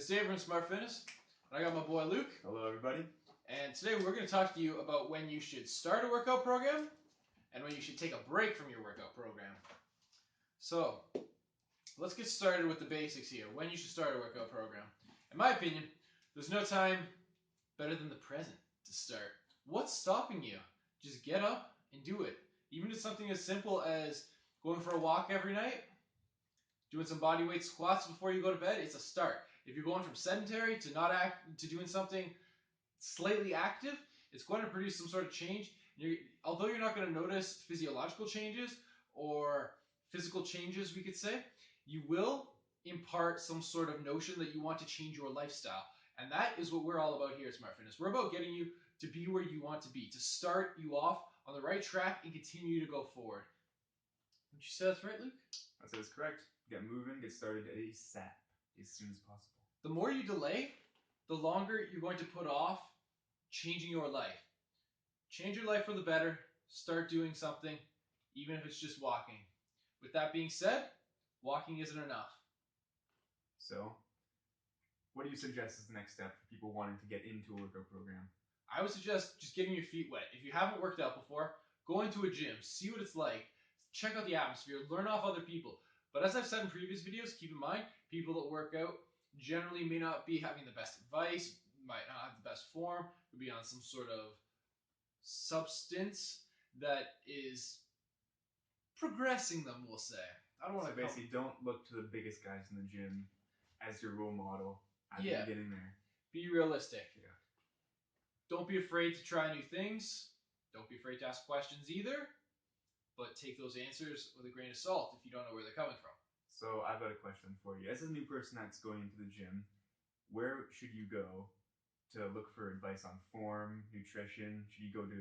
Dave from Smart Fitness, and I got my boy Luke. Hello, everybody. And today we're going to talk to you about when you should start a workout program and when you should take a break from your workout program. So, let's get started with the basics here. When you should start a workout program. In my opinion, there's no time better than the present to start. What's stopping you? Just get up and do it. Even if it's something as simple as going for a walk every night, doing some bodyweight squats before you go to bed, it's a start. If you're going from sedentary to doing something slightly active, it's going to produce some sort of change. Although you're not going to notice physiological changes or physical changes, we could say, you will impart some sort of notion that you want to change your lifestyle. And that is what we're all about here at Smart Fitness. We're about getting you to be where you want to be, to start you off on the right track and continue to go forward. Would you say that's right, Luke? That is correct. Get moving, get started ASAP, as soon as possible. The more you delay, the longer you're going to put off changing your life. Change your life for the better. Start doing something, even if it's just walking. With that being said, walking isn't enough. So, what do you suggest as the next step for people wanting to get into a workout program? I would suggest just getting your feet wet. If you haven't worked out before, go into a gym, see what it's like, check out the atmosphere, learn off other people. But as I've said in previous videos, keep in mind, people that work out generally may not be having the best advice, might not have the best form, could be on some sort of substance that is progressing them, we'll say. I don't want to basically don't look to the biggest guys in the gym as your role model at the beginning there. Be realistic. Yeah. Don't be afraid to try new things. Don't be afraid to ask questions either. But take those answers with a grain of salt if you don't know where they're coming from. So I've got a question for you. As a new person that's going into the gym, where should you go to look for advice on form, nutrition? Should you go to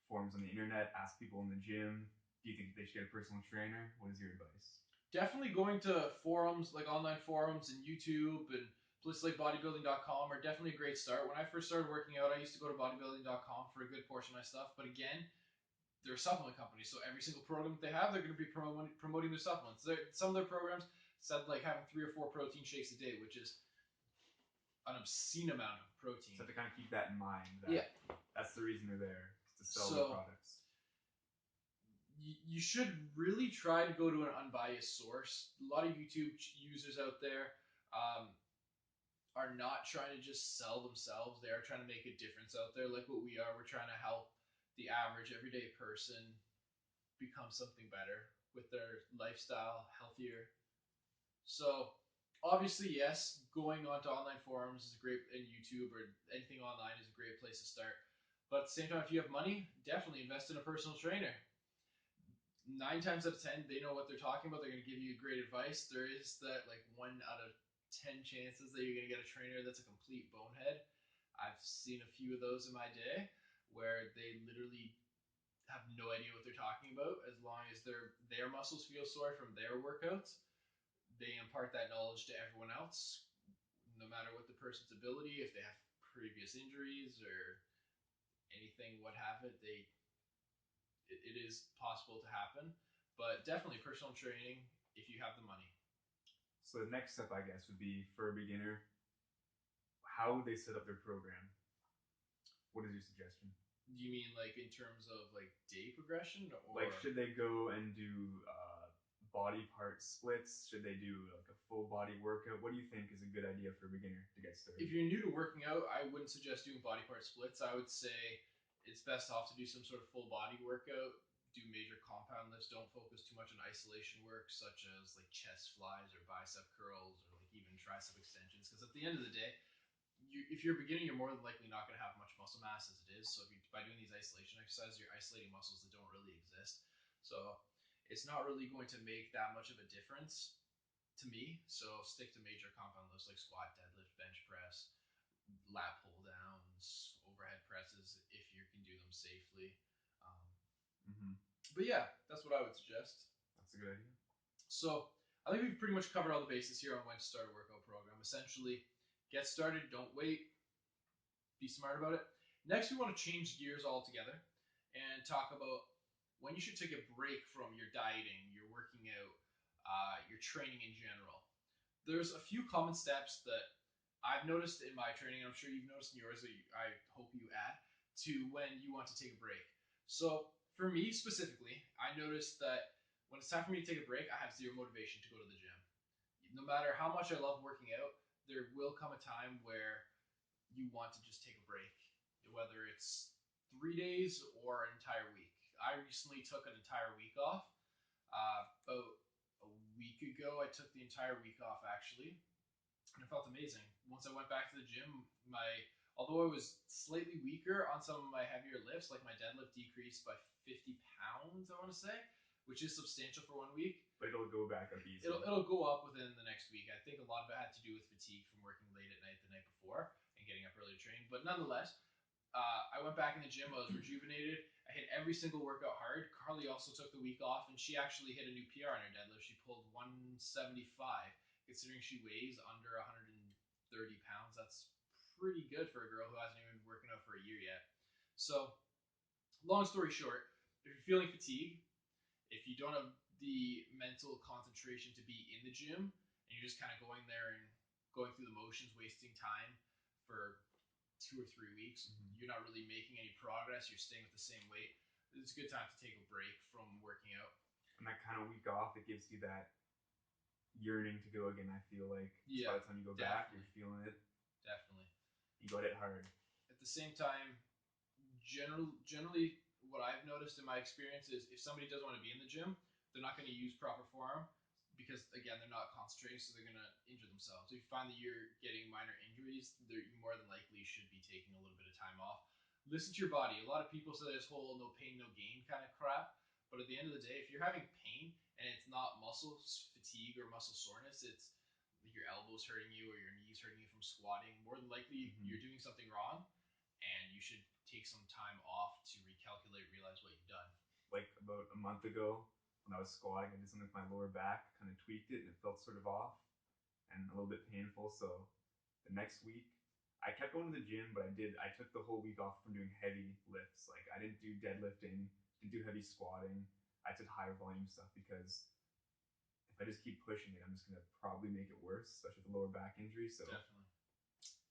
forums on the internet, ask people in the gym? Do you think they should get a personal trainer? What is your advice? Definitely going to forums, like online forums and YouTube and places like bodybuilding.com are definitely a great start. When I first started working out, I used to go to bodybuilding.com for a good portion of my stuff. But again, they're a supplement company, so every single program that they have, they're going to be promoting their supplements. Some of their programs said like having 3 or 4 protein shakes a day, which is an obscene amount of protein. So to kind of keep that in mind, that's the reason they're there, to sell the products. You should really try to go to an unbiased source. A lot of YouTube users out there are not trying to just sell themselves. They are trying to make a difference out there, like what we are. We're trying to help the average everyday person become something better with their lifestyle, healthier. So obviously, yes, going onto online forums is a great, and YouTube or anything online is a great place to start. But at the same time, if you have money, definitely invest in a personal trainer. 9 times out of 10, they know what they're talking about. They're going to give you great advice. There is that like 1 out of 10 chances that you're going to get a trainer that's a complete bonehead. I've seen a few of those in my day where they literally have no idea what they're talking about. As long as their muscles feel sore from their workouts, they impart that knowledge to everyone else, no matter what the person's ability, if they have previous injuries or anything, what have it, it is possible to happen. But definitely personal training if you have the money. So the next step, I guess, would be for a beginner, how would they set up their program? What is your suggestion? Do you mean like in terms of like day progression, or like should they go and do body part splits? Should they do like a full body workout? What do you think is a good idea for a beginner to get started? If you're new to working out, I wouldn't suggest doing body part splits. I would say it's best off to do some sort of full body workout. Do major compound lifts. Don't focus too much on isolation work, such as like chest flies or bicep curls or like even tricep extensions. Because at the end of the day, if you're a beginner, you're more than likely not going to have much muscle mass as it is. So by doing these isolation exercises, you're isolating muscles that don't really exist. So it's not really going to make that much of a difference to me. So stick to major compound lifts like squat, deadlift, bench press, lat pull downs, overhead presses if you can do them safely. But yeah, that's what I would suggest. That's a good idea. So I think we've pretty much covered all the bases here on when to start a workout program. Essentially, get started, don't wait, be smart about it. Next, we want to change gears altogether and talk about when you should take a break from your dieting, your working out, your training in general. There's a few common steps that I've noticed in my training, and I'm sure you've noticed in yours, that I hope you add to when you want to take a break. So for me specifically, I noticed that when it's time for me to take a break, I have zero motivation to go to the gym. No matter how much I love working out, there will come a time where you want to just take a break, whether it's 3 days or an entire week. I recently took an entire week off. About a week ago, I took the entire week off actually, and it felt amazing. Once I went back to the gym, although I was slightly weaker on some of my heavier lifts, like my deadlift decreased by 50 pounds, I want to say, which is substantial for 1 week. But it'll go back up easy. It'll go up within the next week. I think a lot of it had to do with fatigue from working late at night the night before and getting up early to train. But nonetheless, I went back in the gym. I was rejuvenated. I hit every single workout hard. Carly also took the week off, and she actually hit a new PR on her deadlift. She pulled 175, considering she weighs under 130 pounds. That's pretty good for a girl who hasn't even been working out for a year yet. So, long story short, if you're feeling fatigue, if you don't have the mental concentration to be in the gym, and you're just kind of going there and going through the motions, wasting time for 2 or 3 weeks, you're not really making any progress. You're staying with the same weight. It's a good time to take a break from working out. And that kind of week off, it gives you that yearning to go again. I feel like by the time you go back, you're feeling it. Definitely. You got it hard. At the same time, generally, what I've noticed in my experience is if somebody doesn't want to be in the gym, they're not going to use proper form because again they're not concentrating, so they're going to injure themselves. If you find that you're getting minor injuries, you more than likely should be taking a little bit of time off. Listen to your body. A lot of people say this whole no pain no gain kind of crap, but at the end of the day, if you're having pain and it's not muscle fatigue or muscle soreness, it's your elbows hurting you or your knees hurting you from squatting, more than likely you're doing something wrong, and you should take some time off to recalculate, realize what you've done. Like about a month ago, when I was squatting, I did something with my lower back, kind of tweaked it, and it felt sort of off and a little bit painful. So the next week, I kept going to the gym, but I took the whole week off from doing heavy lifts. Like I didn't do deadlifting, didn't do heavy squatting. I did higher volume stuff because if I just keep pushing it, I'm just gonna probably make it worse, especially with the lower back injury. So Definitely.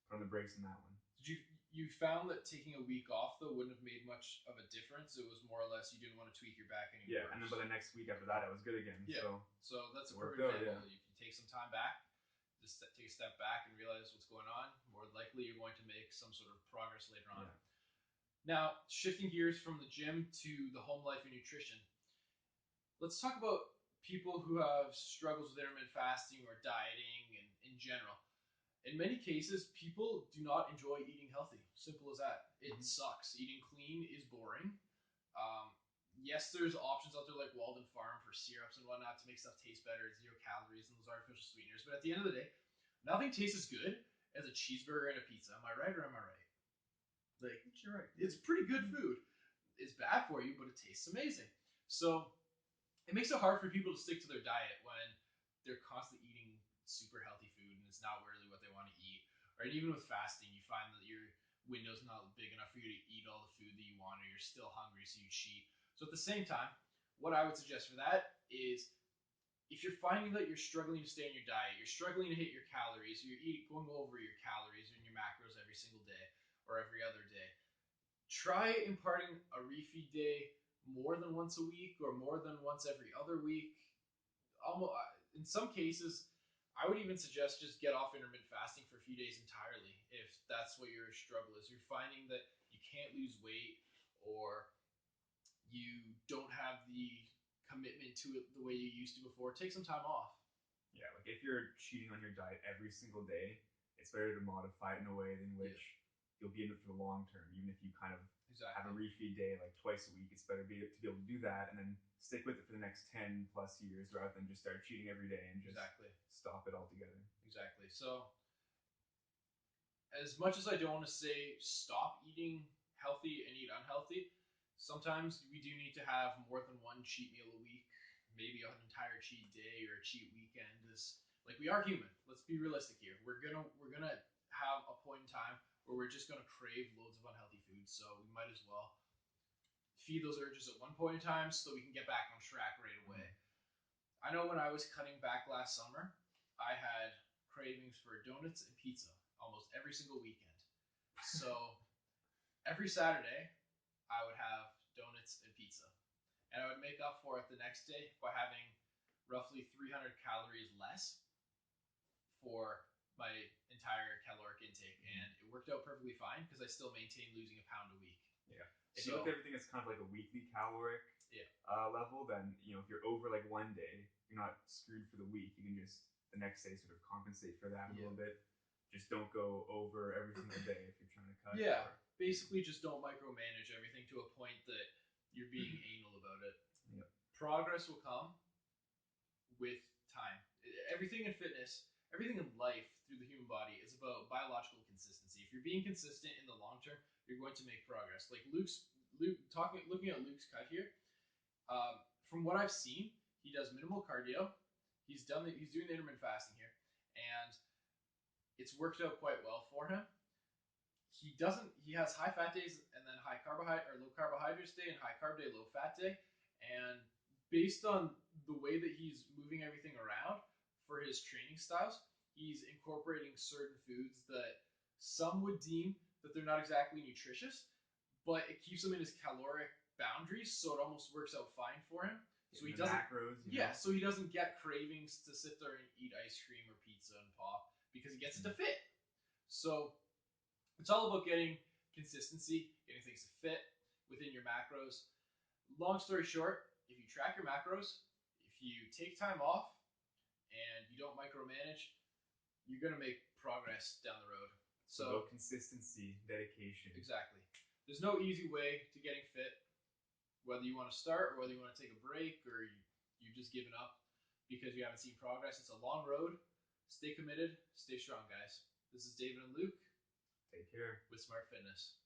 put on the brakes on that one. Did you found that taking a week off though wouldn't have made much of a difference? It was more or less you didn't want to tweak your back anymore. Yeah, and then by the next week after that, I was good again. Yeah. So that's a perfect example. Yeah. If you take some time back, just take a step back and realize what's going on, more likely you're going to make some sort of progress later on. Yeah. Now, shifting gears from the gym to the home life and nutrition, let's talk about people who have struggles with intermittent fasting or dieting and in general. In many cases, people do not enjoy eating healthy. Simple as that. It sucks. Eating clean is boring. Yes, there's options out there like Walden Farm for syrups and whatnot to make stuff taste better, 0 calories, and those artificial sweeteners. But at the end of the day, nothing tastes as good as a cheeseburger and a pizza. Am I right or am I right? Like, you're right. It's pretty good food. It's bad for you, but it tastes amazing. So it makes it hard for people to stick to their diet when they're constantly eating super healthy food and it's not really what they want to eat. Or even with fasting, you find that your window's not big enough for you to eat all the food that you want, or you're still hungry, so you cheat. So at the same time, what I would suggest for that is if you're finding that you're struggling to stay in your diet, you're struggling to hit your calories, going over your calories and your macros every single day or every other day, try imparting a refeed day more than once a week or more than once every other week. Almost in some cases, I would even suggest just get off intermittent fasting for a few days entirely if that's what your struggle is. You're finding that you can't lose weight or you don't have the commitment to it the way you used to before. Take some time off. Yeah, like if you're cheating on your diet every single day, it's better to modify it in a way in which you'll be in it for the long term. Even if you kind of have a refeed day like twice a week, it's better to be able to do that and then stick with it for the next 10 plus years rather than just start cheating every day and just stop it altogether. Exactly. So, as much as I don't want to say stop eating healthy and eat unhealthy, sometimes we do need to have more than one cheat meal a week, maybe an entire cheat day or a cheat weekend. Is like we are human. Let's be realistic here. We're gonna have a point in time where we're just gonna crave loads of unhealthy food. So we might as well feed those urges at one point in time so we can get back on track right away. I know when I was cutting back last summer, I had cravings for donuts and pizza almost every single weekend. So every Saturday, I would have donuts and pizza. And I would make up for it the next day by having roughly 300 calories less for my entire caloric intake. And it worked out perfectly fine because I still maintained losing a pound a week. Yeah. If you look at everything as kind of like a weekly caloric level, then if you're over like one day, you're not screwed for the week. You can just the next day sort of compensate for that a little bit. Just don't go over every single day if you're trying to cut. Yeah, basically just don't micromanage everything to a point that you're being anal about it. Yep. Progress will come with time. Everything in fitness, everything in life through the human body is about biological consistency. If you're being consistent in the long term, you're going to make progress. Like looking at Luke's cut here. From what I've seen, he does minimal cardio. He's doing the intermittent fasting here, and it's worked out quite well for him. He has high fat days and then high carbohydrate or low carbohydrates day and high carb day, low fat day. And based on the way that he's moving everything around for his training styles, he's incorporating certain foods that some would deem that they're not exactly nutritious, but it keeps him in his caloric boundaries, so it almost works out fine for him. So he doesn't macros, so he doesn't get cravings to sit there and eat ice cream or pizza and pop because he gets it to fit. So it's all about getting consistency, getting things to fit within your macros. Long story short, if you track your macros, if you take time off and you don't micromanage, you're going to make progress down the road. So consistency, dedication. Exactly. There's no easy way to getting fit, whether you want to start or whether you want to take a break or you've just given up because you haven't seen progress. It's a long road. Stay committed. Stay strong, guys. This is David and Luke. Take care. With Smart Fitness.